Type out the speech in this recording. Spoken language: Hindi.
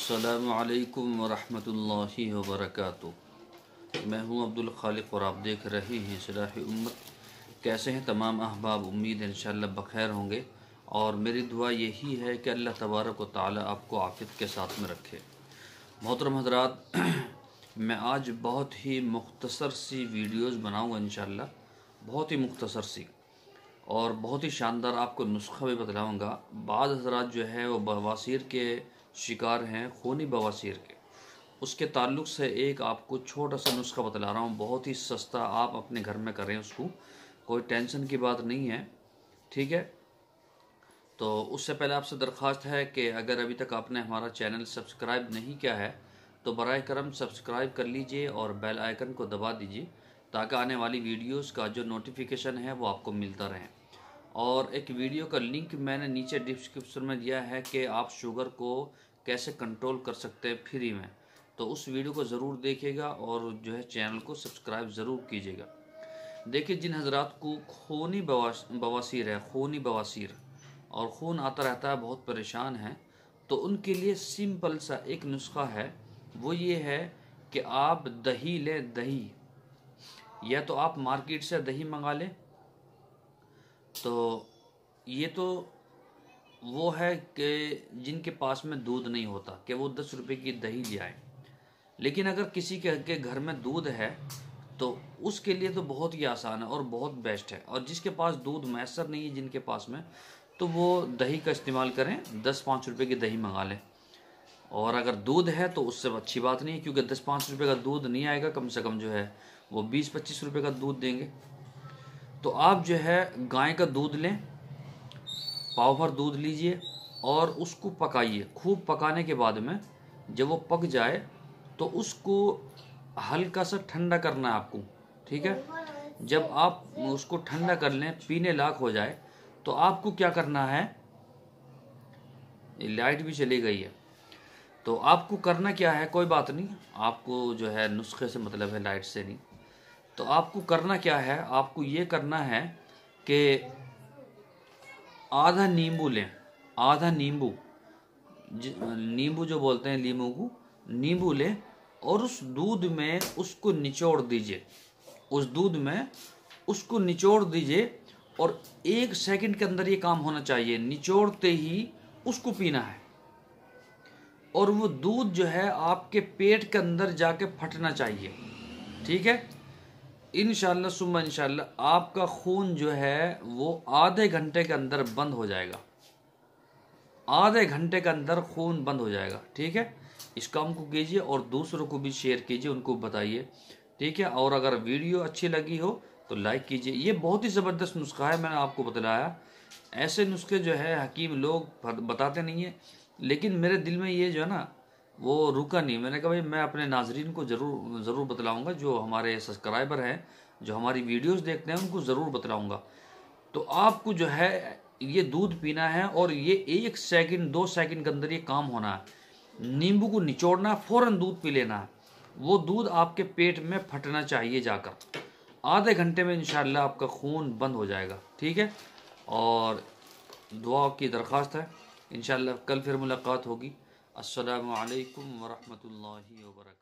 अस्सलामु अलैकुम वरहमतुल्लाहि वबरकातुहू। मैं हूं अब्दुल खालिक और आप देख रहे हैं इस्लाह उम्मत। कैसे हैं तमाम अहबाब? उम्मीद है इंशाअल्लाह बखैर होंगे और मेरी दुआ यही है कि अल्लाह तबारक व तआला आपको आफ़ियत के साथ में रखे। मोहतरम हज़रात, मैं आज बहुत ही मुख्तसर सी वीडियोज़ बनाऊँगा इंशाअल्लाह, बहुत ही मुख्तसर सी, और बहुत ही शानदार आपको नुस्खा भी बतलाऊँगा। बाज़ हज़रात जो है वो बवासीर के शिकार हैं, खूनी बवासीर के, उसके ताल्लुक़ से एक आपको छोटा सा नुस्खा बतला रहा हूँ, बहुत ही सस्ता। आप अपने घर में करें उसको, कोई टेंशन की बात नहीं है, ठीक है। तो उससे पहले आपसे दरख्वास्त है कि अगर अभी तक आपने हमारा चैनल सब्सक्राइब नहीं किया है तो बराए करम सब्सक्राइब कर लीजिए और बेल आइकन को दबा दीजिए ताकि आने वाली वीडियोस का जो नोटिफिकेशन है वो आपको मिलता रहे। और एक वीडियो का लिंक मैंने नीचे डिस्क्रिप्शन में दिया है कि आप शुगर को कैसे कंट्रोल कर सकते हैं फ्री में, तो उस वीडियो को ज़रूर देखिएगा और जो है चैनल को सब्सक्राइब ज़रूर कीजिएगा। देखिए, जिन हजरात को खूनी बवासीर है, खूनी बवासीर और खून आता रहता है, बहुत परेशान हैं, तो उनके लिए सिंपल सा एक नुस्खा है। वो ये है कि आप दही लें, दही, या तो आप मार्केट से दही मंगा लें। तो ये तो वो है कि जिनके पास में दूध नहीं होता कि वो 10 रुपये की दही ले आए, लेकिन अगर किसी के घर में दूध है तो उसके लिए तो बहुत ही आसान है और बहुत बेस्ट है। और जिसके पास दूध मैसर नहीं है, जिनके पास में, तो वो दही का इस्तेमाल करें, 10-5 रुपये की दही मंगा लें। और अगर दूध है तो उससे अच्छी बात नहीं है, क्योंकि 10-5 रुपये का दूध नहीं आएगा, कम से कम जो है वो 20-25 रुपये का दूध देंगे। तो आप जो है गाय का दूध लें, पाव भर दूध लीजिए और उसको पकाइए। खूब पकाने के बाद में जब वो पक जाए तो उसको हल्का सा ठंडा करना है आपको, ठीक है। जब आप उसको ठंडा कर लें, पीने लायक हो जाए, तो आपको क्या करना है, लाइट भी चली गई है, तो आपको करना क्या है, कोई बात नहीं, आपको जो है नुस्खे से मतलब है, लाइट से नहीं। तो आपको करना क्या है, आपको ये करना है कि आधा नींबू लें, आधा नींबू, नींबू जो बोलते हैं लीमू को, नींबू लें और उस दूध में उसको निचोड़ दीजिए, उस दूध में उसको निचोड़ दीजिए और 1 सेकंड के अंदर ये काम होना चाहिए। निचोड़ते ही उसको पीना है और वो दूध जो है आपके पेट के अंदर जाके फटना चाहिए, ठीक है। इंशाअल्लाह सुम्मा इंशाअल्लाह आपका खून जो है वो आधे घंटे के अंदर बंद हो जाएगा, आधे घंटे के अंदर खून बंद हो जाएगा, ठीक है। इस काम को कीजिए और दूसरों को भी शेयर कीजिए, उनको बताइए, ठीक है। और अगर वीडियो अच्छी लगी हो तो लाइक कीजिए। ये बहुत ही ज़बरदस्त नुस्खा है, मैंने आपको बतलाया। ऐसे नुस्खे जो है हकीम लोग बताते नहीं है, लेकिन मेरे दिल में ये जो है ना वो रुका नहीं। मैंने कहा भाई मैं अपने नाजरीन को ज़रूर बतलाऊँगा, जो हमारे सब्सक्राइबर हैं, जो हमारी वीडियोज़ देखते हैं, उनको ज़रूर बतलाऊँगा। तो आपको जो है ये दूध पीना है और ये 1 सेकंड 2 सेकंड के अंदर ये काम होना है। नींबू को निचोड़ना, फौरन दूध पी लेना है, वो दूध आपके पेट में फटना चाहिए जाकर। आधे घंटे में इंशाअल्लाह आपका खून बंद हो जाएगा, ठीक है। और दुआ की दरख्वास्त है, इंशाअल्लाह कल फिर मुलाकात होगी। अस्सलामु अलैकुम वरहमतुल्लाहि वबरकातुहू।